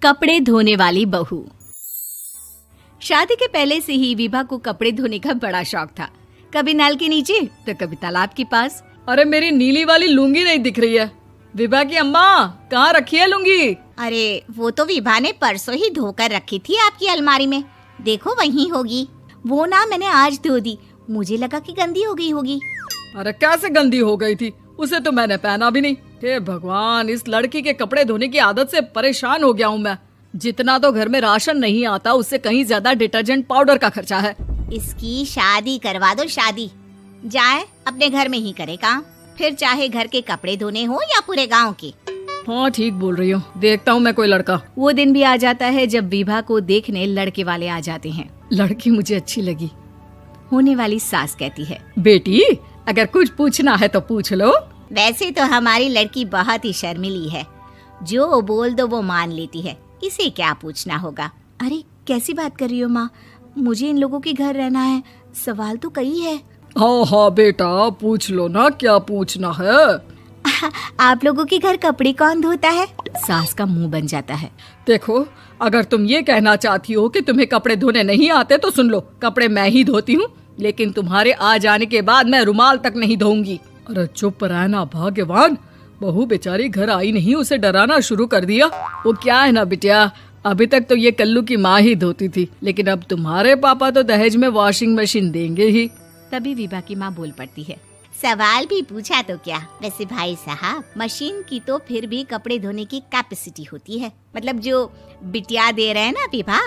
कपड़े धोने वाली बहू। शादी के पहले से ही विभा को कपड़े धोने का बड़ा शौक था। कभी नल के नीचे तो कभी तालाब के पास। अरे मेरी नीली वाली लुंगी नहीं दिख रही है। विभा की अम्मा, कहाँ रखी है लुंगी? अरे वो तो विभा ने परसों ही धोकर रखी थी आपकी अलमारी में, देखो वहीं होगी। वो ना मैंने आज धो दी, मुझे लगा कि गंदी हो गई होगी। अरे कैसे गंदी हो गई थी? उसे तो मैंने पहना भी नहीं। हे भगवान, इस लड़की के कपड़े धोने की आदत से परेशान हो गया हूँ मैं। जितना तो घर में राशन नहीं आता, उससे कहीं ज्यादा डिटर्जेंट पाउडर का खर्चा है। इसकी शादी करवा दो, शादी जाए अपने घर में ही करे काम, फिर चाहे घर के कपड़े धोने हो या पूरे गांव के। हाँ ठीक बोल रही हो, देखता हूँ मैं कोई लड़का। वो दिन भी आ जाता है जब विभा को देखने लड़के वाले आ जाते हैं। लड़की मुझे अच्छी लगी। होने वाली सास कहती है, बेटी अगर कुछ पूछना है तो पूछ लो। वैसे तो हमारी लड़की बहुत ही शर्मिली है, जो बोल दो वो मान लेती है, इसे क्या पूछना होगा। अरे कैसी बात कर रही हो माँ, मुझे इन लोगों के घर रहना है, सवाल तो कई है। हाँ हाँ बेटा, पूछ लो ना, क्या पूछना है। आप लोगों के घर कपड़े कौन धोता है? सास का मुंह बन जाता है। देखो, अगर तुम ये कहना चाहती हो कि तुम्हें कपड़े धोने नहीं आते तो सुन लो, कपड़े मैं ही धोती हूँ, लेकिन तुम्हारे आ जाने के बाद मैं रुमाल तक नहीं धोऊंगी। अरे चुप रहना भाग्यवान, बहू बेचारी घर आई नहीं, उसे डराना शुरू कर दिया। वो क्या है ना बिटिया, अभी तक तो ये कल्लू की माँ ही धोती थी, लेकिन अब तुम्हारे पापा तो दहेज में वॉशिंग मशीन देंगे ही। तभी विभा की माँ बोल पड़ती है, सवाल भी पूछा तो क्या। वैसे भाई साहब, मशीन की तो फिर भी कपड़े धोने की कैपेसिटी होती है। मतलब जो बिटिया दे रहे हैं ना विभा,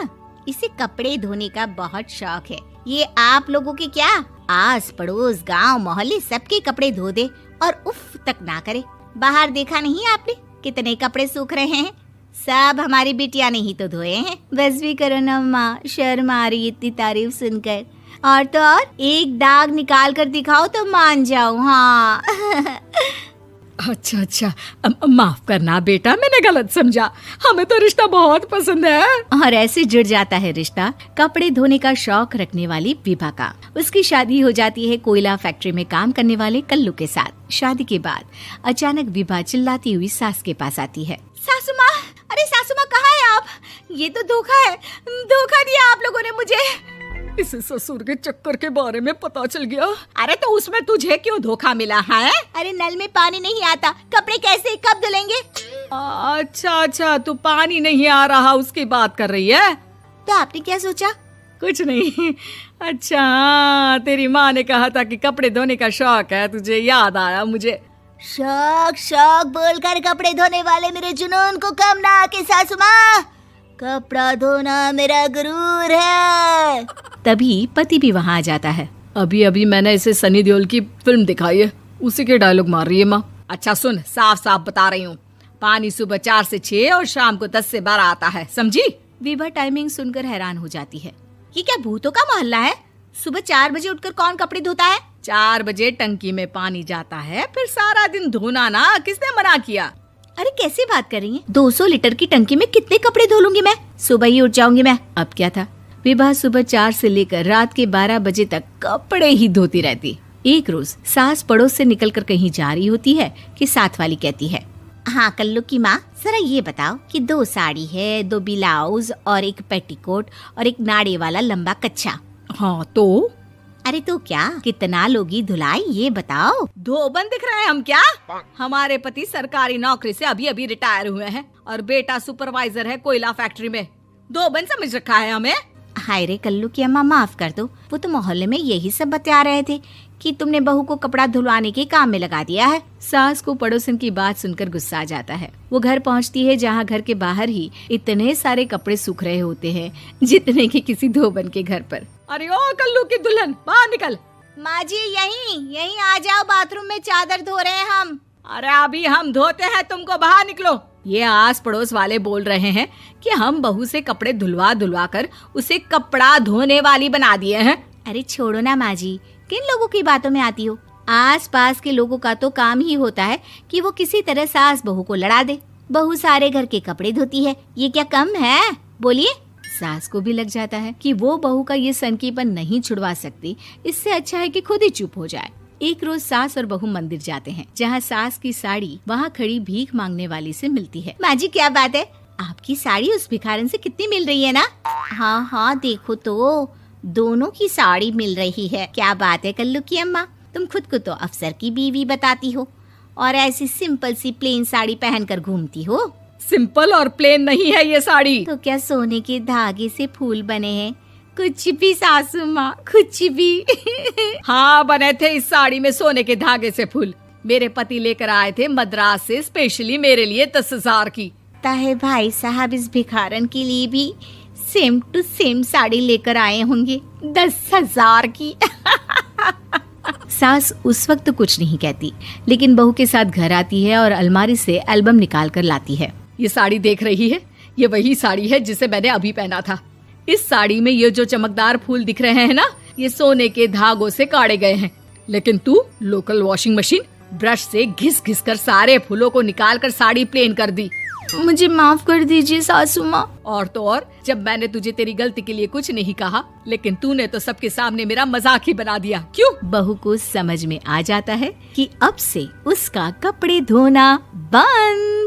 इसे कपड़े धोने का बहुत शौक है। ये आप लोगों के क्या, आस पड़ोस गांव मोहल्ले सबके कपड़े धो दे और उफ तक ना करे। बाहर देखा नहीं आपने कितने कपड़े सूख रहे हैं? सब हमारी बिटिया ने ही तो धोए हैं। बस भी करो ना माँ, शर्म आ रही इतनी तारीफ सुनकर। और तो और एक दाग निकाल कर दिखाओ तो मान जाओ। हाँ अच्छा, माफ करना बेटा, मैंने गलत समझा। हमें तो रिश्ता बहुत पसंद है। और ऐसे जुड़ जाता है रिश्ता कपड़े धोने का शौक रखने वाली विभा का। उसकी शादी हो जाती है कोयला फैक्ट्री में काम करने वाले कल्लू के साथ। शादी के बाद अचानक विभा चिल्लाती हुई सास के पास आती है। सासू माँ, अरे सासू माँ कहाँ है आप? ये तो धोखा है, धोखा दिया आप लोगों ने मुझे। इसे ससुर के चक्कर के बारे में पता चल गया। अरे तो उसमें तुझे क्यों धोखा मिला है? अरे नल में पानी नहीं आता, कपड़े कैसे कब धुलेंगे? अच्छा, तू पानी नहीं आ रहा उसकी बात कर रही है। तो आपने क्या सोचा? कुछ नहीं। अच्छा, तेरी माँ ने कहा था कि कपड़े धोने का शौक है तुझे, याद आया मुझे। शौक बोलकर कपड़े धोने वाले मेरे जुनून को कम ना आके सासू माँ, कपड़ा धोना मेरा गुरूर है। तभी पति भी वहाँ आ जाता है। अभी मैंने इसे सनी देओल की फिल्म दिखाई है, उसी के डायलॉग मार रही है माँ। अच्छा सुन, साफ बता रही हूँ, पानी सुबह 4 से 6 और शाम को 10 से 12 आता है, समझी? विभा टाइमिंग सुनकर हैरान हो जाती है। ये क्या भूतों का मोहल्ला है? सुबह 4 बजे उठकर कौन कपड़े धोता है? 4 बजे टंकी में पानी जाता है, फिर सारा दिन धोना ना, किसने मना किया? अरे कैसी बात कर रही हैं? 200 लीटर की टंकी में कितने कपड़े धो लूंगी मैं? सुबह ही उठ जाऊंगी मैं। अब क्या था, विभा सुबह 4 से लेकर रात के 12 बजे तक कपड़े ही धोती रहती। एक रोज सास पड़ोस से निकलकर कहीं जा रही होती है कि साथ वाली कहती है, हाँ कल्लू की माँ, जरा ये बताओ कि 2 साड़ी है, 2 ब्लाउज और एक पेटीकोट और एक नाड़े वाला लंबा कच्छा। हाँ तो? अरे तो क्या, कितना लोगी धुलाई ये बताओ। धोबन दिख रहे हैं हम क्या? हमारे पति सरकारी नौकरी से अभी रिटायर हुए हैं और बेटा सुपरवाइजर है कोयला फैक्ट्री में। धोबन समझ रखा है हमें। हाय रे कल्लू की अम्मा, माफ कर दो, वो तो मोहल्ले में यही सब बता रहे थे कि तुमने बहू को कपड़ा धुलवाने के काम में लगा दिया है। सास को पड़ोसन की बात सुनकर गुस्सा आ जाता है। वो घर पहुंचती है जहां घर के बाहर ही इतने सारे कपड़े सूख रहे होते हैं जितने कि किसी धोबन के घर पर। अरे ओ कल्लू की दुल्हन, बाहर निकल। माँ जी यहीं आ जाओ, बाथरूम में चादर धो रहे हैं हम। अरे अभी हम धोते हैं, तुमको बाहर निकलो। ये आस पड़ोस वाले बोल रहे हैं कि हम बहू से कपड़े धुलवा कर उसे कपड़ा धोने वाली बना दिए हैं। अरे छोड़ो ना माँ जी, किन लोगों की बातों में आती हो? आस पास के लोगों का तो काम ही होता है कि वो किसी तरह सास बहू को लड़ा दे। बहू सारे घर के कपड़े धोती है, ये क्या कम है? बोलिए। सास को भी लग जाता है कि वो बहू का ये सनकीपन नहीं छुड़वा सकती, इससे अच्छा है कि खुद ही चुप हो जाए। एक रोज सास और बहू मंदिर जाते हैं, जहाँ सास की साड़ी वहाँ खड़ी भीख मांगने वाली से मिलती है। माँ जी क्या बात है, आपकी साड़ी उस भिखारन से कितनी मिल रही है ना? हाँ हाँ देखो तो, दोनों की साड़ी मिल रही है। क्या बात है कल्लू की अम्मा, तुम खुद को तो अफसर की बीवी बताती हो और ऐसी सिंपल सी प्लेन साड़ी पहनकर घूमती हो। सिंपल और प्लेन नहीं है ये साड़ी। तो क्या सोने के धागे से फूल बने हैं? कुछ भी सासू माँ, कुछ भी। हाँ बने थे इस साड़ी में सोने के धागे से फूल। मेरे पति लेकर आए थे मद्रास से स्पेशली मेरे लिए 10,000 की। ताहे भाई साहब इस भिखारन के लिए भी सेम टू सेम साड़ी लेकर आए होंगे 10,000 की। सास उस वक्त तो कुछ नहीं कहती, लेकिन बहू के साथ घर आती है और अलमारी से एल्बम निकाल कर लाती है। ये साड़ी देख रही है, ये वही साड़ी है जिसे मैंने अभी पहना था। इस साड़ी में ये जो चमकदार फूल दिख रहे हैं ना, ये सोने के धागों से काढ़े गए हैं। लेकिन तू लोकल वॉशिंग मशीन ब्रश से घिस घिस कर सारे फूलों को निकाल कर साड़ी प्लेन कर दी। मुझे माफ कर दीजिए सासू माँ। और तो और, जब मैंने तुझे तेरी गलती के लिए कुछ नहीं कहा, लेकिन तूने तो सबके सामने मेरा मजाक ही बना दिया। क्यों? बहू को समझ में आ जाता है कि अब से उसका कपड़े धोना बंद।